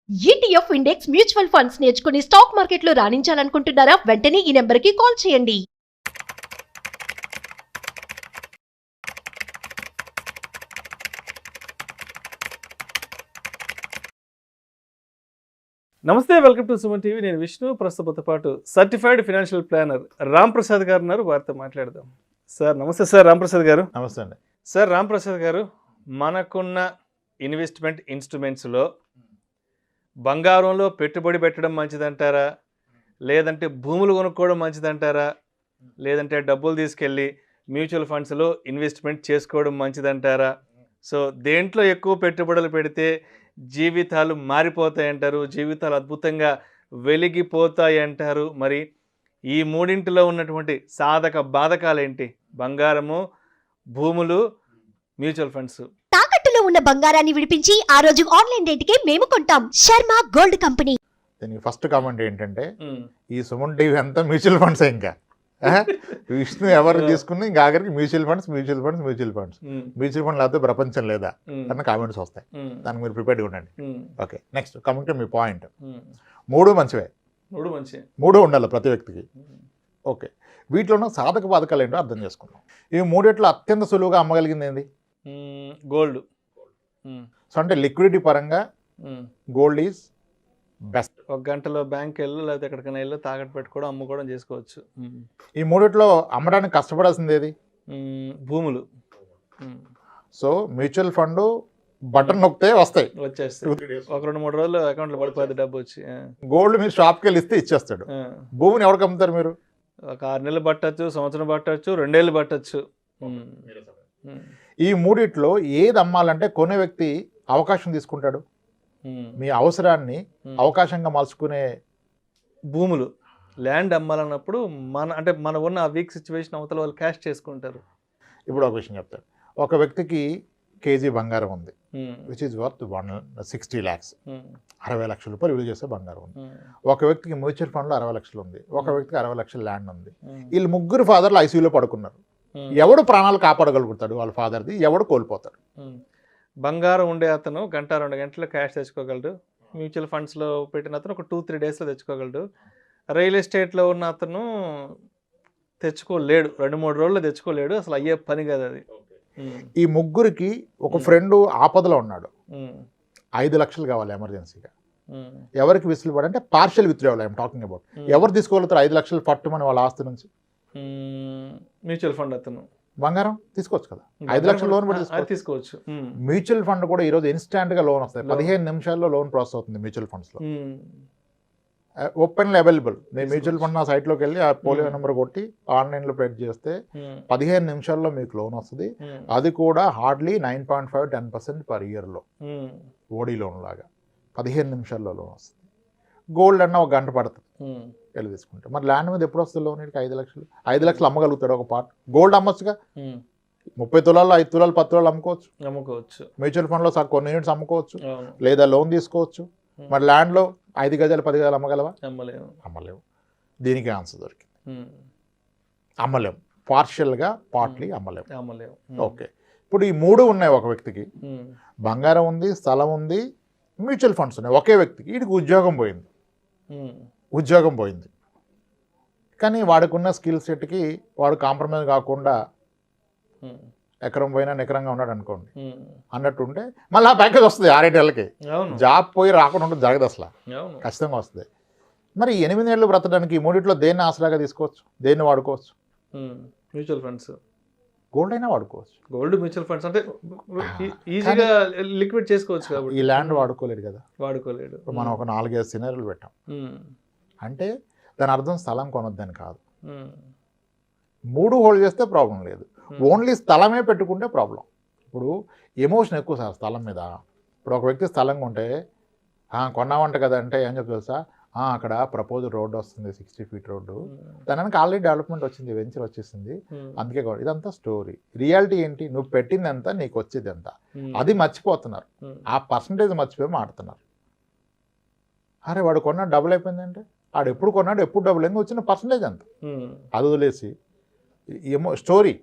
ETF index mutual funds నేర్చుకుని stock మార్కెట్లో రాణించాలనుకుంటున్నారా? వెంటనే ఈ నెంబర్కి కాల్ చేయండి. నమస్తే, వెల్కమ్ టు సుమన్ టీవీ. నేను విష్ణు. ప్రస్తుతంతో పాటు certified financial planner Ram Prasad గారు ఉన్నారు. వారితో మాట్లాడదాం. సార్ నమస్తే. సార్ రామ్ ప్రసాద్ గారు నమస్తే అండి. సార్ రామ్ ప్రసాద్ గారు, మనకున్న ఇన్వెస్ట్మెంట్ ఇన్స్ట్రుమెంట్స్లో బంగారంలో పెట్టుబడి పెట్టడం మంచిదంటారా, లేదంటే భూములు కొనుక్కోవడం మంచిదంటారా, లేదంటే డబ్బులు తీసుకెళ్ళి మ్యూచువల్ ఫండ్స్లో ఇన్వెస్ట్మెంట్ చేసుకోవడం మంచిదంటారా? సో దేంట్లో ఎక్కువ పెట్టుబడులు పెడితే జీవితాలు మారిపోతాయంటారు, జీవితాలు అద్భుతంగా వెలిగిపోతాయి అంటారు? మరి ఈ మూడింటిలో ఉన్నటువంటి సాధక బాధకాలు ఏంటి? బంగారము, భూములు, మ్యూచువల్ ఫండ్స్. తాకట్టులో ఉన్న బంగారాన్ని విడిపించి ఆ రోజు ఆన్లైన్ రేటుకే మేము కొంటాం. Sharma gold company. దీనికి ఫస్ట్ కామెంట్ ఏంటంటే, ఈ సుమన్ టీవీ అంతా మ్యూచువల్ ఫండ్స్. ఇంకా విష్ణు ఎవరు తీసుకుని ఇంకా ఆఖరికి మ్యూచువల్ ఫండ్స్ మ్యూచువల్ ఫండ్ లేకపోతే ప్రపంచం లేదా అన్న కామెంట్స్ వస్తాయి. దానికి మీరు ప్రిపేర్డ్గా ఉండండి. Okay, next coming to me point. మూడు మంచివే, మూడు ఉండాలి ప్రతి వ్యక్తికి. ఓకే, వీటిలో ఉన్న సాధక బాధకాలు ఏంటో అర్థం చేసుకుందాం. ఈ మూడిట్లో అత్యంత సులువుగా అమ్మగలిగింది ఏంది? గోల్డ్. సో అంటే లిక్విడిటీ పరంగా గోల్డ్ ఈజ్ బెస్ట్. ఒక గంటలో బ్యాంక్ వెళ్ళు, లేకపోతే ఎక్కడికైనా వెళ్ళు, తాకట్టు పెట్టుకోవడం, అమ్ముకోవడం చేసుకోవచ్చు. ఈ మూడిట్లో అమ్మడానికి కష్టపడాల్సింది ఏది? భూములు. సో మ్యూచువల్ ఫండ్ బటన్ నొక్కితే వస్తాయి, వచ్చేస్తాయి. ఒక 2-3 రోజులు అకౌంట్లో పడిపోతుంది డబ్బు వచ్చి. గోల్డ్ మీరు షాప్కి వెళ్ళి ఇస్తే ఇచ్చేస్తాడు. భూమిని ఎవరికి అమ్ముతారు మీరు? ఒక 6 నెలలు పట్టచ్చు, సంవత్సరం పట్టచ్చు, 2 ఏళ్ళు పట్టచ్చు. ఈ మూడిట్లో ఏది అమ్మాలంటే కొనే వ్యక్తి అవకాశం తీసుకుంటాడు. మీ అవసరాన్ని అవకాశంగా మలుచుకునే భూములు, ల్యాండ్ అమ్మాలన్నప్పుడు మన ఉన్న ఆ వీక్ సిచ్యువేషన్ అవతల వాళ్ళు క్యాష్ చేసుకుంటారు. ఇప్పుడు ఒక విషయం చెప్తాడు. ఒక వ్యక్తికి కేజీ బంగారం ఉంది, విచ్ ఈజ్ వర్త్ 160 lakhs, 60 లక్షల రూపాయలు విలువ చేసే బంగారం ఉంది. ఒక వ్యక్తికి మ్యూచువల్ ఫండ్లో 60 లక్షలు ఉంది, ఒక వ్యక్తికి 60 లక్షల ల్యాండ్ ఉంది. వీళ్ళు ముగ్గురు ఫాదర్లు ఐసీయూలో పడుకున్నారు. ఎవడు ప్రాణాలు కాపాడగలుగుతాడు? వాళ్ళ ఫాదర్ది. ఎవడు కోల్పోతాడు? బంగారం ఉండే అతను 1-2 గంటలు క్యాష్ తెచ్చుకోగలడు. మ్యూచువల్ ఫండ్స్లో పెట్టిన అతను ఒక 2-3 డేస్లో తెచ్చుకోగలడు. రియల్ ఎస్టేట్లో ఉన్న అతను తెచ్చుకోలేడు, 2-3 రోజుల్లో తెచ్చుకోలేడు. అసలు అయ్యే పని కాదు అది. ఈ ముగ్గురికి ఒక ఫ్రెండ్ ఆపదలో ఉన్నాడు, 5 లక్షలు కావాలి ఎమర్జెన్సీగా. ఎవరికి విసులుబడి అంటే partial withdrawal I'm talking about. ఎవరు తీసుకోగలుగుతారు 5 లక్షలు పట్టుమని వాళ్ళ ఆస్తి నుంచి? మ్యూచువల్ ఫండ్ అతను. బంగారం తీసుకోవచ్చు కదా, 5 లక్షల లోన్ పెట్టి తీసుకోవచ్చు. మ్యూచువల్ ఫండ్ కూడా ఈరోజు ఇన్స్టాంట్గా లోన్ వస్తాయి. 15 నిమిషాల్లో లోన్ ప్రాసెస్ అవుతుంది మ్యూచువల్ ఫండ్స్లో. Openly available. నేను మ్యూచువల్ ఫండ్ నా సైట్లోకి వెళ్ళి ఆ పోలియో నెంబర్ కొట్టి ఆన్లైన్లో పెట్ చేస్తే 15 నిమిషాల్లో మీకు లోన్ వస్తుంది. అది కూడా హార్డ్లీ 9.5-10% పర్ ఇయర్లో, ఓడీ లోన్ లాగా 15 నిమిషాల్లో లోన్ వస్తుంది. గోల్డ్ అన్న ఒక గంట పడుతుంది వెళ్ళి తీసుకుంటే. మరి ల్యాండ్ మీద ఎప్పుడు వస్తుంది లోన్? 5 లక్షలు అమ్మగలుగుతాడు ఒక పార్ట్. గోల్డ్ అమ్మొచ్చుగా, 30 తులాల్లో 5 తులాలు 10 తులాలు అమ్ముకోవచ్చు. మ్యూచువల్ ఫండ్లో కొన్ని యూనిట్స్ అమ్ముకోవచ్చు, లేదా లోన్ తీసుకోవచ్చు. మరి ల్యాండ్లో 5 గజాలు 10 గజాలు అమ్మగలవా? అమ్మలేవు. దీనికి ఆన్సర్ దొరికింది, అమ్మలేము. పార్షియల్గా, పార్ట్లీ అమ్మలేము. ఓకే, ఇప్పుడు ఈ మూడు ఉన్నాయి ఒక వ్యక్తికి. బంగారం ఉంది, స్థలం ఉంది, మ్యూచువల్ ఫండ్స్ ఉన్నాయి. ఒకే వ్యక్తికి. వీడికి ఉద్యోగం పోయింది. కానీ వాడికున్న స్కిల్ సెట్కి వాడు కాంప్రమైజ్ కాకుండా ఎకరం పోయినా నికరంగా ఉన్నాడు అనుకోండి అన్నట్టుంటే మళ్ళీ ఆ ప్యాకేజ్ వస్తుంది 6-7 ఏళ్ళకి. జాబ్ పోయి రాకుండా ఉంటుంది, జరగదు అసలు, ఖచ్చితంగా వస్తుంది. మరి 8 ఏళ్ళు బ్రతకడానికి ఈ మూడిట్లో దేన్ని ఆసరాగా తీసుకోవచ్చు, దేన్ని వాడుకోవచ్చు? Mutual funds. గోల్డ్ అయినా వాడుకోవచ్చు. గోల్డ్, మ్యూచువల్ ఫండ్స్ అంటే ఈజీగా లిక్విడ్ చేసుకోవచ్చు కాబట్టి. ఈ ల్యాండ్ వాడుకోలేడు కదా, వాడుకోలేడు. మనం ఒక 4-5 సినారీలు పెట్టాం అంటే దాని అర్థం స్థలం కొనొద్దని కాదు. 3 హోల్డ్ చేస్తే ప్రాబ్లం లేదు, ఓన్లీ స్థలమే పెట్టుకుంటే ప్రాబ్లం. ఇప్పుడు ఎమోషన్ ఎక్కువ సార్ స్థలం మీద. ఇప్పుడు ఒక వ్యక్తి స్థలం కొంటే కొన్నామంట కదా అంటే ఏం చెప్తా తెలుసా? అక్కడ ప్రపోజల్ రోడ్డు వస్తుంది, 60 feet రోడ్డు, దానికి ఆల్రెడీ డెవలప్మెంట్ వచ్చింది, వెంచర్ వచ్చేసింది, అందుకే ఇదంతా స్టోరీ. రియాలిటీ ఏంటి? నువ్వు పెట్టింది ఎంత, నీకు వచ్చేది ఎంత, అది మర్చిపోతున్నారు. ఆ పర్సంటేజ్ మర్చిపోయి మాడుతున్నారు. అరే వాడు కొన్నాడు డబుల్ అయిపోయిందంటే, వాడు ఎప్పుడు కొన్నాడు, ఎప్పుడు డబుల్ అయింది, వచ్చిన పర్సంటేజ్ ఎంత, అది వదిలేసి ఏమో స్టోరీ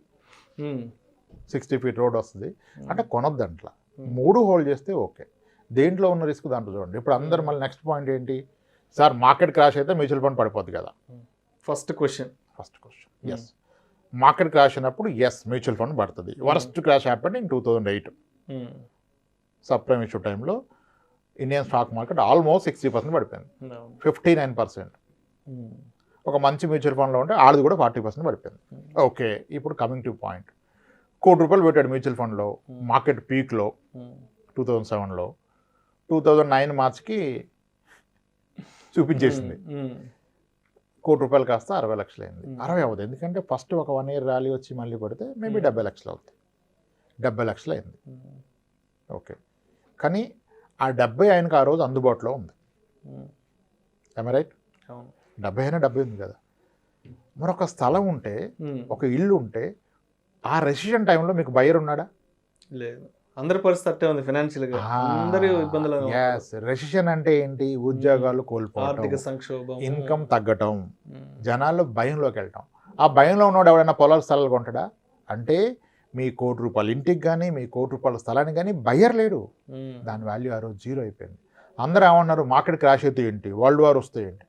60 feet రోడ్ వస్తుంది అంటే కొనొద్దంట్లా. 3 హోల్డ్ చేస్తే ఓకే. దేంట్లో ఉన్న రిస్క్ దాంట్లో చూడండి. ఇప్పుడు అందరు మళ్ళీ నెక్స్ట్ పాయింట్ ఏంటి సార్, మార్కెట్ క్రాష్ అయితే మ్యూచువల్ ఫండ్ పడిపోద్ది కదా. First question yes, market crash అయినప్పుడు ఎస్ మ్యూచువల్ ఫండ్ పడుతుంది. Worst crash happened in 2008 sub prime issue టైంలో ఇండియన్ స్టాక్ మార్కెట్ ఆల్మోస్ట్ 60% పడిపోయింది, 59%. ఒక మంచి మ్యూచువల్ ఫండ్లో ఉంటే ఆడది కూడా 40% పడిపోయింది. ఓకే, ఇప్పుడు కమింగ్ టు పాయింట్, ₹1,00,00,000 పెట్టాడు మ్యూచువల్ ఫండ్లో మార్కెట్ పీక్లో 2007లో, 2009 మార్చ్కి చూపించేసింది. ₹1,00,00,000 కాస్త 60 లక్షలు అయింది. 60 అవ్వదు, ఎందుకంటే ఫస్ట్ ఒక 1 year ర్యాలీ వచ్చి మళ్ళీ పడితే మేబీ 70 లక్షలు అవుతుంది. 70 లక్షలు అయింది. ఓకే, కానీ ఆ 70 ఆయనకు ఆ రోజు అందుబాటులో ఉంది. రైట్, 70 అయినా 70 ఉంది కదా. మరొక స్థలం ఉంటే, ఒక ఇల్లు ఉంటే, ఆ రెసిషన్ టైంలో మీకు బయర్ ఉన్నాడా? లేదు, అందరి పరిస్థితి అట్టే ఉంది ఫైనాన్షియల్గా, అందరూ ఇబ్బందులు. రెసిషన్ అంటే ఏంటి? ఉద్యోగాలు కోల్పోవడం, ఆర్థిక సంక్షోభం, ఇన్కమ్ తగ్గటం, జనాలు భయంలోకి వెళ్ళటం. ఆ భయంలో ఉన్నవాడు ఎవడైనా పొలాల స్థలాలు కొంటాడా? అంటే మీ ₹1,00,00,000 ఇంటికి కానీ మీ ₹1,00,00,000 స్థలానికి కానీ బయ్యర్ లేడు. దాని వాల్యూ ఆ రోజు 0 అయిపోయింది. అందరూ ఏమన్నారు, మార్కెట్ క్రాష్ అయితే ఏంటి, వరల్డ్ వార్ వస్తే ఏంటి?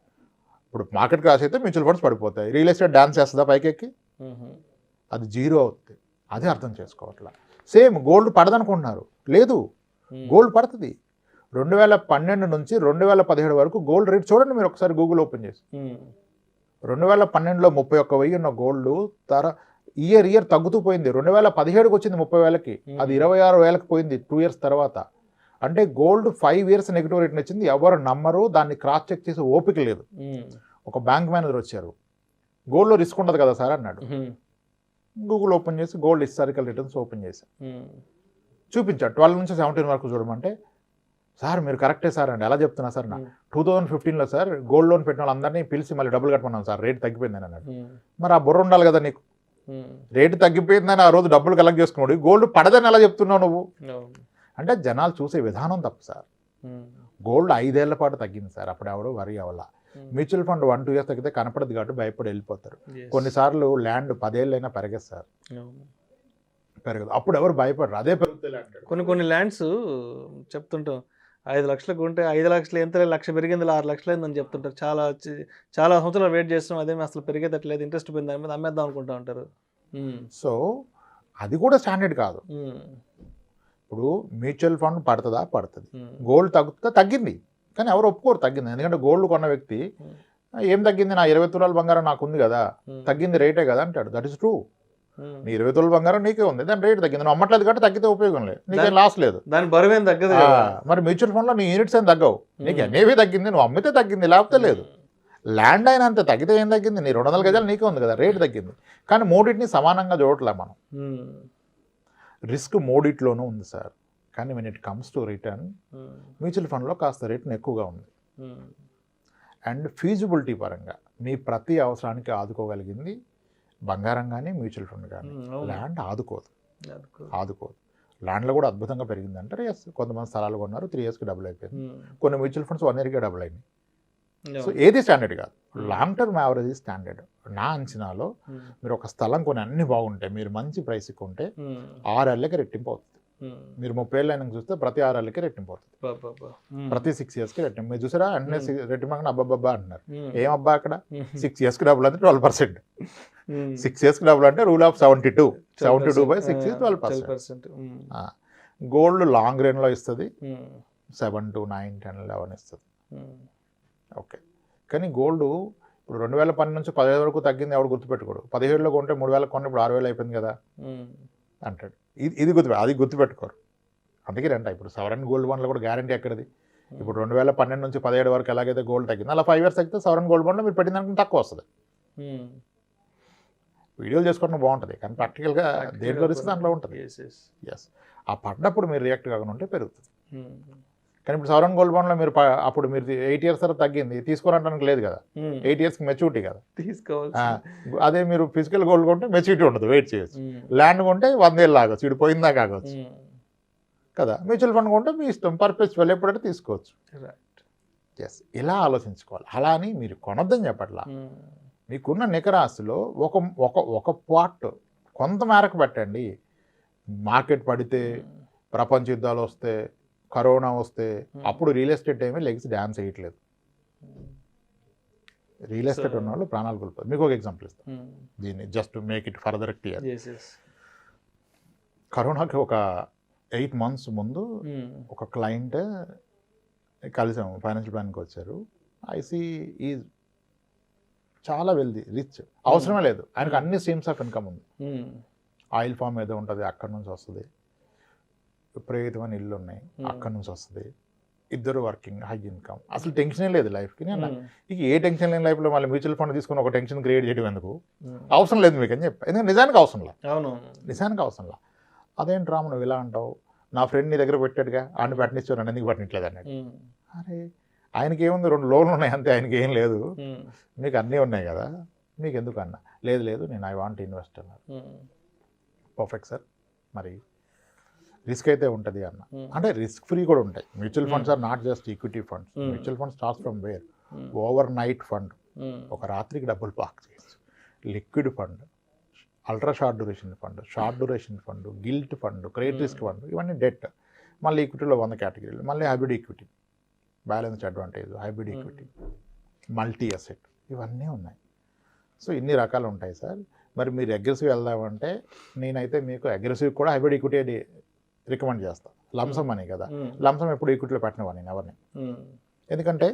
ఇప్పుడు మార్కెట్ క్రాష్ అయితే మ్యూచువల్ ఫండ్స్ పడిపోతాయి, రియల్ ఎస్టేట్ డాన్స్ చేస్తుందా పైకెక్కి? అది 0 అవుతుంది. అదే అర్థం చేసుకోవట్లా. సేమ్ గోల్డ్ పడదనుకుంటున్నారు, లేదు, గోల్డ్ పడుతుంది. 2012 నుంచి 2017 వరకు గోల్డ్ రేట్ చూడండి మీరు ఒకసారి గూగుల్ ఓపెన్ చేసి. 2012లో 31,000 ఉన్న గోల్డ్ ఇయర్ తగ్గుతూ పోయింది. 2017కి వచ్చింది 30,000కి, అది 26,000కి పోయింది 2 years తర్వాత. అంటే గోల్డ్ 5 years నెగిటివ్ రేట్ని వచ్చింది. ఎవరు నమ్మరు, దాన్ని క్రాస్ చెక్ చేసే ఓపిక లేదు. ఒక బ్యాంక్ మేనేజర్ వచ్చారు, గోల్డ్లో రిస్క్ ఉండదు కదా సార్ అన్నాడు. గూగుల్ ఓపెన్ చేసి గోల్డ్ హిస్టారికల్ రిటర్న్స్ ఓపెన్ చేశాను, చూపించాడు 12 నుంచి 17 వరకు చూడమంటే, సార్ మీరు కరెక్టే సార్ అండి, ఎలా చెప్తున్నా సార్, 2015లో సార్ గోల్డ్ లోన్ పెట్టిన వాళ్ళందరినీ పిలిచి మళ్ళీ డబ్బులు కట్టమన్నాను సార్, రేట్ తగ్గిపోయిందని అన్నాడు. మరి ఆ బుర్ర ఉండాలి కదా నీకు, రేటు తగ్గిపోయిందని ఆ రోజు డబ్బులు కలెక్ట్ చేసుకున్నాడు, గోల్డ్ పడదని ఎలా చెప్తున్నావు నువ్వు? అంటే జనాలు చూసే విధానం తప్పు సార్. గోల్డ్ 5 ఏళ్ల పాటు తగ్గింది సార్, అప్పుడు ఎవరు వరి అవ్వాల. మ్యూచువల్ ఫండ్ 1-2 years తగ్గితే కనపడదు కాబట్టి భయపడి వెళ్ళిపోతారు. కొన్నిసార్లు ల్యాండ్ 10 ఏళ్ళైనా పెరగదు సార్, పెరగదు, అప్పుడు ఎవరు భయపడరు, అదే పెరుగుతుంది ల్యాండ్. కొన్ని ల్యాండ్స్ చెప్తుంటాం 5 లక్షలకు ఉంటే 5 లక్షలు ఎంత, 1,00,000 పెరిగింది, 6 లక్షలు అయిందని చెప్తుంటారు. చాలా సంవత్సరాలు వెయిట్ చేస్తాం, అదేమి అసలు పెరిగేటట్లేదు, ఇంట్రెస్ట్ పోయింది, దాని మీద అమ్మేద్దాం అనుకుంటా ఉంటారు. సో అది కూడా స్టాండర్డ్ కాదు. ఇప్పుడు మ్యూచువల్ ఫండ్ పడుతుంది, గోల్డ్ తగ్గుతుందా? తగ్గింది, కానీ ఎవరు ఒప్పుకోరు తగ్గింది. ఎందుకంటే గోల్డ్ కొన్న వ్యక్తి ఏం తగ్గింది, నా 20 తులాల బంగారం నాకు ఉంది కదా, తగ్గింది రేటే కదా అంటాడు. That is true. నీ 20 తులాల బంగారం నీకే ఉంది, దాని రేట్ తగ్గింది, నువ్వు అమ్మట్లేదు కాబట్టి తగ్గితే ఉపయోగం లేదు, నీకేం లాస్ లేదు, దాని బరువేం తగ్గదు. మరి మ్యూచువల్ ఫండ్లో నీ యూనిట్స్ ఏం తగ్గవు, నీకు అనేవి తగ్గింది, నువ్వు అమ్మితే తగ్గింది, లేకపోతే లేదు. ల్యాండ్ అయినా అంతే, తగ్గితే ఏం తగ్గింది, నీ 200 గజాలు నీకే ఉంది కదా, రేటు తగ్గింది. కానీ మూడింటిని సమానంగా చూడట్లే మనం. రిస్క్ మూడిట్లోనూ ఉంది సార్, కానీ when it comes to return mutual ఫండ్లో కాస్త రేటును ఎక్కువగా ఉంది. అండ్ ఫీజిబిలిటీ పరంగా మీ ప్రతి అవసరానికి ఆదుకోగలిగింది బంగారం కానీ మ్యూచువల్ ఫండ్ కానీ. ల్యాండ్ ఆదుకోదు. ల్యాండ్లో కూడా అద్భుతంగా పెరిగింది అంటారు. ఎస్, కొంతమంది స్థలాలు కొన్నారు, 3 yearsకి డబుల్ అయిపోయింది. కొన్ని మ్యూచువల్ ఫండ్స్ 1 yearకే డబుల్ అయినాయి. సో ఏది స్టాండర్డ్ కాదు, లాంగ్ టర్మ్ యావరేజ్ స్టాండర్డ్. నా అంచనాలో మీరు ఒక స్థలం కొని అన్ని బాగుంటాయి, మీరు మంచి ప్రైస్కి కొంటే 6 ఏళ్ళకి రెట్టింపు అవుతుంది. మీరు 30 ఏళ్ళు అయినా చూస్తే ప్రతి 6 ఏళ్ళకి రెట్టింపు అవుతుంది, ప్రతి 6 yearsకి రెట్టింపు. మీరు చూసారా అన్నీ రెట్టింపు అబ్బాబ్బా అంటున్నారు, ఏం అబ్బా అక్కడ 6 yearsకి డబుల్ అంటే 12%. 6 yearsకి డబుల్ అంటే rule of 72 by 6 is 12%. Gold long రేంజ్లో ఇస్తుంది 7 to 9, 10, 11 ఇస్తుంది. ఓకే, కానీ గోల్డ్ ఇప్పుడు 2012 నుంచి 15 వరకు తగ్గింది, ఎవడు గుర్తుపెట్టుకోడు. 17లో కొంటే 3,000 కొంటే ఇప్పుడు 6,000 అయిపోయింది కదా అంటాడు. ఇది అది గుర్తుపెట్టుకోరు. అందుకే రంట ఇప్పుడు సవరన్ గోల్డ్ బాండ్లో కూడా గ్యారంటీ ఎక్కడిది. ఇప్పుడు 2012 నుంచి 17 వరకు ఎలాగైతే గోల్డ్ తగ్గింది, అలా 5 years తగ్గితే సవరన్ గోల్డ్ బాండ్లో మీరు పెట్టిన దానికి తక్కువ వస్తుంది. వీడియోలు చేసుకోవడం బాగుంటుంది, కానీ ప్రాక్టికల్గా దేంట్లో రిస్క్ దాంట్లో ఉంటుంది. ఎస్, ఆ పడినప్పుడు మీరు రియాక్ట్ కాకుండా ఉంటే పెరుగుతుంది. కానీ ఇప్పుడు సవరన్ గోల్డ్ బాండ్లో మీరు అప్పుడు మీరు 8 years తర్వాత తగ్గింది తీసుకోవడానికి లేదు కదా, 8 yearsకి మెచ్యూరిటీ కదా తీసుకోవాలి. అదే మీరు ఫిజికల్ గోల్డ్ కొంటే మెచ్యూరిటీ ఉండదు, వెయిట్ చేయొచ్చు. ల్యాండ్ కొంటే 100 ఏళ్ళు ఆగొచ్చు, ఇటు పోయిందా కాగొచ్చు కదా. మ్యూచువల్ ఫండ్ కొంటే మీ ఇష్టం, పర్పస్ ఎప్పుడంటే తీసుకోవచ్చు. ఎస్, ఇలా ఆలోచించుకోవాలి. అలా అని మీరు కొనొద్దని చెప్పట్లా, మీకున్న నికరాశిలో ఒక పార్ట్ కొంత మేరకు పెట్టండి. మార్కెట్ పడితే, ప్రపంచ యుద్ధాలు వస్తే, కరోనా వస్తే అప్పుడు రియల్ ఎస్టేట్ ఏమీ లెగ్స్ డ్యాన్స్ వేయట్లేదు. రియల్ ఎస్టేట్ ఉన్న వాళ్ళు ప్రాణాలు కోల్పోతారు. మీకు ఒక ఎగ్జాంపుల్ ఇస్తాను దీన్ని, just make it further clear. కరోనాకి ఒక 8 months ముందు ఒక క్లయింట్ కలిసాము, ఫైనాన్షియల్ ప్లాన్కి వచ్చారు. ఐసీ ఈజ్ చాలా వెల్దీ, రిచ్, అవసరమే లేదు ఆయనకు, అన్ని స్ట్రీమ్స్ ఆఫ్ ఇన్కమ్ ఉంది. ఆయిల్ ఫామ్ ఏదో ఉంటుంది అక్కడి నుంచి వస్తుంది, విపరీతమైన ఇల్లు ఉన్నాయి అక్కడి నుంచి వస్తుంది, ఇద్దరు వర్కింగ్, హై ఇన్కమ్, అసలు టెన్షనే లేదు లైఫ్కి. నేను ఇక ఏ టెన్షన్ లేని లైఫ్లో మళ్ళీ మ్యూచువల్ ఫండ్ తీసుకుని ఒక టెన్షన్ క్రియేట్ చేయడం ఎందుకు, అవసరం లేదు మీకు అని చెప్పి. ఎందుకంటే నిజానికి అవసరంలా, నిజానికి అవసరంలా. అదేంటి రాము నువ్వు ఇలా అంటావు, నా ఫ్రెండ్ నీ దగ్గర పెట్టాడుగా ఆయన పెట్టనిచ్చావు, నన్ను ఎందుకు పెట్టట్లేదు అన్నాడు. అరే ఆయనకి ఏముంది, 2 లోన్లు ఉన్నాయి అంతే, ఆయనకి ఏం లేదు, మీకు అన్నీ ఉన్నాయి కదా, మీకు ఎందుకు అన్నా. లేదు లేదు నేను ఐ వాంట్ ఇన్వెస్ట్ అన్నారు. పర్ఫెక్ట్ సార్, మరి రిస్క్ అయితే ఉంటుంది అన్న. అంటే రిస్క్ ఫ్రీ కూడా ఉంటాయి. Mutual funds are not just equity funds. Mutual fund starts from where, overnight fund, ఒక రాత్రికి డబ్బులు పార్క్ చేయొచ్చు, liquid fund, ultra short duration fund, short duration fund, gilt fund, credit risk fund, ఇవన్నీ debt. మళ్ళీ ఈక్విటీలో 100 కేటగిరీలు, మళ్ళీ hybrid equity, balanced advantage, hybrid equity, multi asset, ఇవన్నీ ఉన్నాయి. సో ఇన్ని రకాలు ఉంటాయి సార్. మరి మీరు అగ్రెసివ్ వెళ్దామంటే నేనైతే మీకు అగ్రెసివ్ కూడా హైబ్రిడ్ ఈక్విటీ రికమెండ్ చేస్తాను. లంసమ్ అని కదా, లంసమ్ ఎప్పుడు ఈక్విటీలో పెట్టినవా నేను ఎవరిని. ఎందుకంటే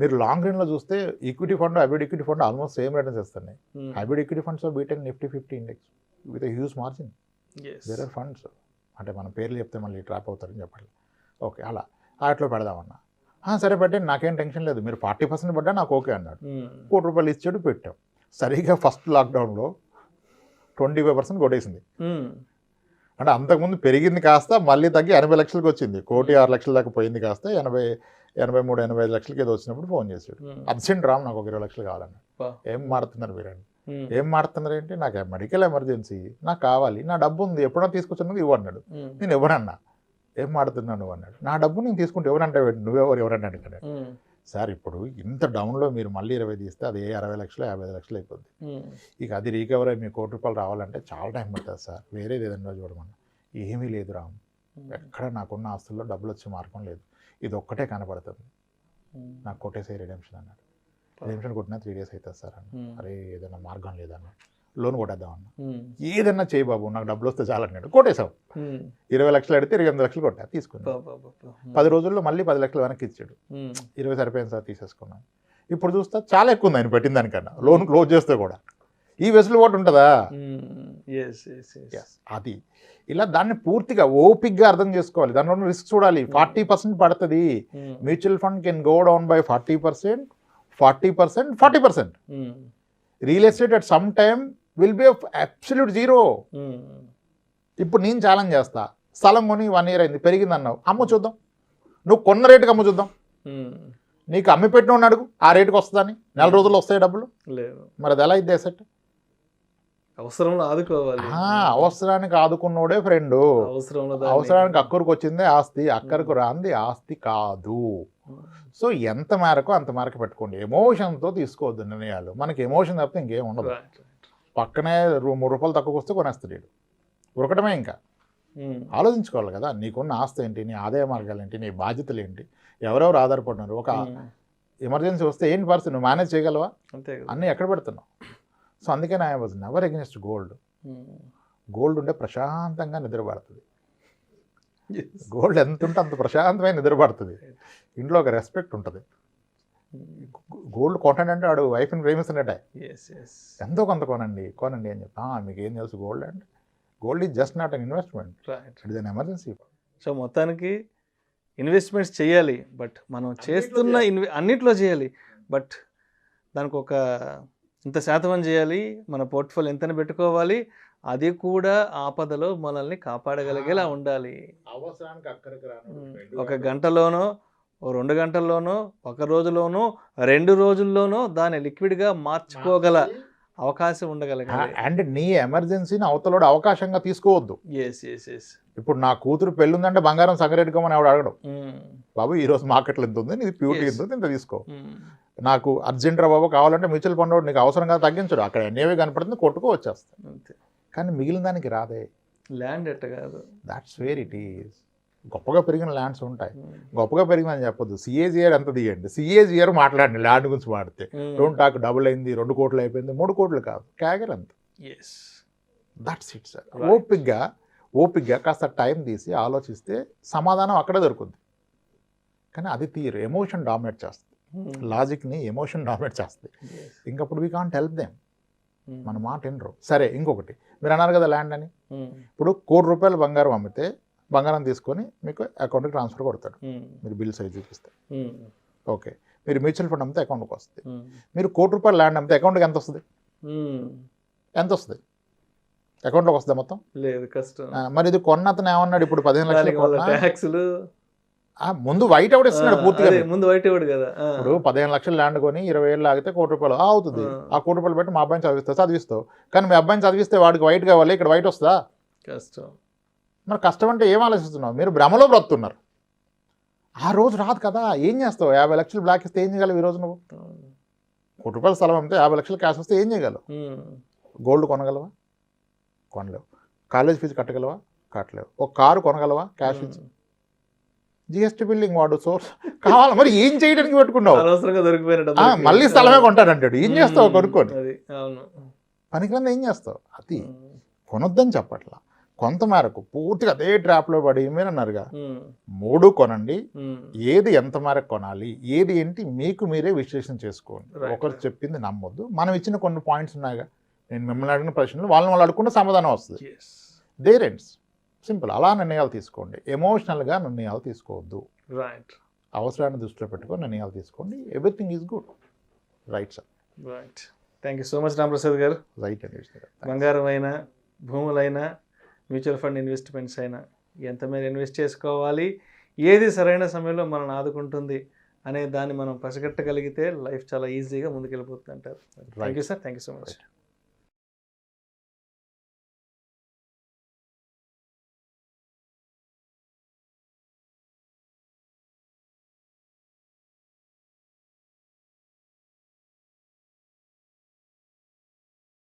మీరు లాంగ్ రన్లో చూస్తే equity fund, hybrid equity fund almost same returns ఇస్తున్నాయి. Hybrid equity funds beat the Nifty 50 index with huge margin. There are funds, అంటే మన పేర్లు చెప్తే మళ్ళీ ట్రాప్ అవుతారని చెప్పాలి. ఓకే, అలా వాటిలో పెడదామన్నా. సరే పెట్టండి, నాకేం టెన్షన్ లేదు, మీరు 40% పడ్డా నాకు ఓకే అన్నాడు. ₹1 ఇచ్చాడు, పెట్టాం. సరిగ్గా ఫస్ట్ లాక్డౌన్లో 25% కొట్టేసింది. అంటే అంతకుముందు పెరిగింది కాస్త మళ్ళీ తగ్గి 80 లక్షలకు వచ్చింది. 1,06,00,000 దాకా పోయింది కాస్త 83-85 లక్షలకి ఏదో వచ్చినప్పుడు ఫోన్ చేశాడు. అర్జెంట్ రామ్ నాకు ఒక 20 లక్షలు కావాలన్నాడు. ఏం మాడుతున్నారు మీరండి, ఏం మాడుతున్నారు ఏంటి, నాకు మెడికల్ ఎమర్జెన్సీ, నాకు కావాలి, నా డబ్బు ఉంది, ఎప్పుడైనా తీసుకొచ్చినది ఇవ్వన్నాడు. నేను ఎవరన్నా, ఏం మాడుతున్నాను నువ్వు అన్నాడు. నా డబ్బు నేను తీసుకుంటే ఎవరంటే ఎవరన్నా అడిగాడు. సార్ ఇప్పుడు ఇంత డౌన్లో మీరు మళ్ళీ 20 తీస్తే అది 60 లక్షలు 55 లక్షలు అయిపోద్ది. ఇక అది రీకవర్ అయ్యి మీకు ₹1 రావాలంటే చాలా టైం పడుతుంది సార్, వేరేది ఏదన్నా చూడమన్నా. ఏమీ లేదు రామ్, ఎక్కడ నాకున్న ఆస్తుల్లో డబ్బులు వచ్చే మార్గం లేదు, ఇది ఒక్కటే కనపడుతుంది, నాకు కొట్టేసే రిడెంప్షన్ అన్నాడు. రిడెంప్షన్ కొట్టినా 3 days అవుతుంది సార్ అన్న. అరే ఏదైనా మార్గం లేదన్నా, లోన్ కొట్టేద్దాం అన్న. ఏదన్నా చేయి బాబు, నాకు డబ్బులు వస్తే చాలన్నాడు. కొట్టేశావు. 20 లక్షలు అడిగితే 28 లక్షలు కొట్టా, తీసుకున్నా. 10 రోజుల్లో మళ్ళీ 10 లక్షలు వెనక్కి ఇచ్చాడు. 20 సరిపోయింది సార్, తీసేసుకున్నాను. ఇప్పుడు చూస్తా చాలా ఎక్కువ ఉంది ఆయన పెట్టిన దానికన్నా, లోన్ క్లోజ్ చేస్తే కూడా. ఈ వెసులుబాటు ఉంటుందా? అది ఇలా దాన్ని పూర్తిగా ఓపిక్గా అర్థం చేసుకోవాలి. దానిలో రిస్క్ చూడాలి. 40% పడుతుంది. Mutual fund can go down by 40%, 40%, 40%. Real estate at some time will be absolute zero. ఇప్పుడు నేను ఛాలెంజ్ చేస్తా, స్థలం కొని 1 year అయింది, పెరిగింది అన్నావు, అమ్ము చూద్దాం. నువ్వు కొన్న రేటుకి అమ్ము చూద్దాం. నీకు అమ్మి పెట్టిన అడుగు, ఆ రేటుకి వస్తుందని. 4 రోజుల్లో వస్తాయి డబ్బులు. మరి అది ఎలా అయితే అసెట్? అవసరంలో ఆదుకోవాలి. అవసరానికి ఆదుకున్నోడే ఫ్రెండ్. అవసరానికి అక్కడికి వచ్చిందే ఆస్తి, అక్కడికి రాంది ఆస్తి కాదు. సో ఎంత మేరకు అంత మేరకు పెట్టుకోండి. ఎమోషన్తో తీసుకోవద్దు నిర్ణయాలు. మనకి ఎమోషన్ తప్పితే ఇంకేం ఉండదు. పక్కనే ₹3 తక్కువ వస్తే కొనేస్తాడు, ఉరకటమే. ఇంకా ఆలోచించుకోవాలి కదా, నీకున్న ఆస్తి ఏంటి, నీ ఆదాయ మార్గాలు ఏంటి, నీ బాధ్యతలు ఏంటి, ఎవరెవరు ఆధారపడినారు. ఒక ఎమర్జెన్సీ వస్తే ఏంటి పరిస్థితి, నువ్వు మేనేజ్ చేయగలవా? అన్నీ ఎక్కడ పెడుతున్నావు? సో అందుకని I was never against gold. Gold ఉంటే ప్రశాంతంగా నిద్రపడుతుంది. గోల్డ్ ఎంత ఉంటే అంత ప్రశాంతమైన నిద్రపడుతుంది. ఇంట్లో ఒక రెస్పెక్ట్ ఉంటుంది. గోల్డ్ కొనండి, ఆడు వైఫ్ని ప్రేమిస్తున్నట్టే, ఎంతో కొంత కొనండి అని చెప్పి. మీకు ఏం తెలుసు గోల్డ్ అంటే? Gold is just not an investment, it is an emergency. So మొత్తానికి ఇన్వెస్ట్మెంట్స్ చేయాలి, బట్ మనం చేస్తున్న అన్నిట్లో చేయాలి, బట్ దానికి ఒక ఇంత శాతం అని చేయాలి. మన పోర్ట్ఫోలియో ఎంతని పెట్టుకోవాలి, అది కూడా ఆపదలో మనల్ని కాపాడగలిగేలా ఉండాలి. అవసరానికి అక్కడికి రాను, 1 గంటలోనో 2 గంటల్లోనో 1 రోజులోనో 2 రోజుల్లోనో దాన్ని లిక్విడ్గా మార్చుకోగల అవకాశం ఉండగలగాలి. అండ్ నీ ఎమర్జెన్సీని అవతలోడు అవకాశంగా తీసుకోవద్దు. ఇప్పుడు నా కూతురు పెళ్ళి ఉందంటే బంగారం సంగరెట్టుకోమని ఆవిడ అడగడం. బాబు ఈరోజు మార్కెట్లో ఎంత ఉంది, నీది ప్యూరిటీ ఎంత ఉంది, ఇంత తీసుకో. నాకు అర్జెంట్ రా బాబు కావాలంటే మ్యూచువల్ ఫండ్ వాడు నీకు అవసరంగా తగ్గించడు, అక్కడ ఎన్ఏవి కనపడుతుంది, కొట్టుకో వచ్చేస్తాను. కానీ మిగిలిన దానికి రాదే. ల్యాండ్ ఎట్ట కాదు, దాట్స్ వేర్ ఇట్ ఈస్. గొప్పగా పెరిగిన ల్యాండ్స్ ఉంటాయి. గొప్పగా పెరిగిందని చెప్పొద్దు. సిఏజిఆర్ ఎంత తీయండి, సిఏజిఆర్ మాట్లాడండి ల్యాండ్ గురించి మాడితే. డోంట్ టాక్ డబుల్ అయింది, 2 కోట్లు అయిపోయింది, 3 కోట్లు కాదు, క్యాగర్ అంత. That's it sir. ఓపిక్గా కాస్త టైం తీసి ఆలోచిస్తే సమాధానం అక్కడే దొరుకుద్ది. కానీ అది తీరు, ఎమోషన్ డామినేట్ చేస్తుంది, లాజిక్ని ఎమోషన్ డామినేట్ చేస్తుంది. ఇంకప్పుడు వీ కాంట్ హెల్ప్ దెమ్. మన మాట వినరు. సరే, ఇంకొకటి మీరు అన్నారు కదా ల్యాండ్ అని. ఇప్పుడు ₹1,00,00,000 బంగారం అమ్మితే బంగారం తీసుకొని మీకు అకౌంట్కి ట్రాన్స్ఫర్ కొడతాడు, మీరు బిల్ సైజ్ చూపిస్తే. ఓకే, మీరు మ్యూచువల్ ఫండ్ అమ్మితే అకౌంట్కి వస్తుంది. మీరు ₹1,00,00,000 ల్యాండ్ అమ్మితే అకౌంట్కి ఎంత వస్తుంది? ఎంత వస్తుంది? అకౌంట్లోకి వస్తుంది మొత్తం? లేదు, కష్టం. మరి ఇది కొన్న అతను ఏమన్నాడు, ఇప్పుడు 15 లక్షలు ట్యాక్స్లు ముందు వైట్ అవుట్ ఇస్తున్నాడు పూర్తిగా. ముందు వైట్ అవుట్ కదా. ఇప్పుడు 15 లక్షలు ల్యాండ్ కొని 20 ఏళ్ళు ఆగితే ₹1,00,00,000 అవుతుంది. ఆ ₹1,00,00,000 పెట్టి మా అబ్బాయిని చదివిస్తావు. కానీ మీ అబ్బాయిని చదివిస్తే వాడికి వైట్ కావాలి, ఇక్కడ వైట్ వస్తుందా? కష్టం. మరి కష్టం అంటే ఏం ఆలోచిస్తున్నావు? మీరు భ్రమలో బ్రతున్నారు. ఆ రోజు రాదు కదా, ఏం చేస్తావు? 50 లక్షలు బ్లాక్ ఇస్తే ఏం చేయగలవు? ఈ రోజు నువ్వు ₹1,00,00,000 స్థలం అమ్మితే 50 లక్షలు క్యాష్ వస్తే ఏం చేయగలవు? గోల్డ్ కొనగలవా? కొనలేవు. కాలేజ్ ఫీజు కట్టగలవా? కట్టలేవు. ఒక కారు కొనగలవా క్యాష్ ఇచ్చి? జిఎస్టీ బిల్డింగ్ వాడు సోర్స్ కావాలి, మరి ఏం చేయడానికి పెట్టుకున్నావు? మళ్ళీ స్థలమే కొంటాడంటాడు. ఏం చేస్తావు కొనుక్కొని? పనికిరంది ఏం చేస్తావు? అది కొనొద్దని చెప్పట్లా, కొంత మేరకు పూర్తిగా అదే ట్రాప్లో పడి మీరు అన్నారుగా 3 కొనండి. ఏది ఎంత మేరకు కొనాలి, ఏది ఏంటి మీకు మీరే విశ్లేషణ చేసుకోండి. ఒకరు చెప్పింది నమ్మొద్దు. మనం ఇచ్చిన కొన్ని పాయింట్స్ ఉన్నాయిగా, నేను మిమ్మల్ని అడిగిన ప్రశ్నలు వాళ్ళు అడుగుకుంటే సమాధానం వస్తుంది. There ends. సింపుల్. అలా నిర్ణయాలు తీసుకోండి, ఎమోషనల్గా నిర్ణయాలు తీసుకోవద్దు. రైట్. అవసరాన్ని దృష్టిలో పెట్టుకొని నిర్ణయాలు తీసుకోండి. Everything is good. Right sir. Right. Thank you so much Ramprasad గారు. రైట్ అండి. బంగారం అయినా, భూములైనా, మ్యూచువల్ ఫండ్ ఇన్వెస్ట్మెంట్స్ అయినా ఎంత మేర ఇన్వెస్ట్ చేసుకోవాలి, ఏది సరైన సమయంలో మనల్ని ఆదుకుంటుంది అనే దాన్ని మనం పసిగట్టగలిగితే లైఫ్ చాలా ఈజీగా ముందుకెళ్ళిపోతుంది అంటారు. Thank you sir. Thank you so much.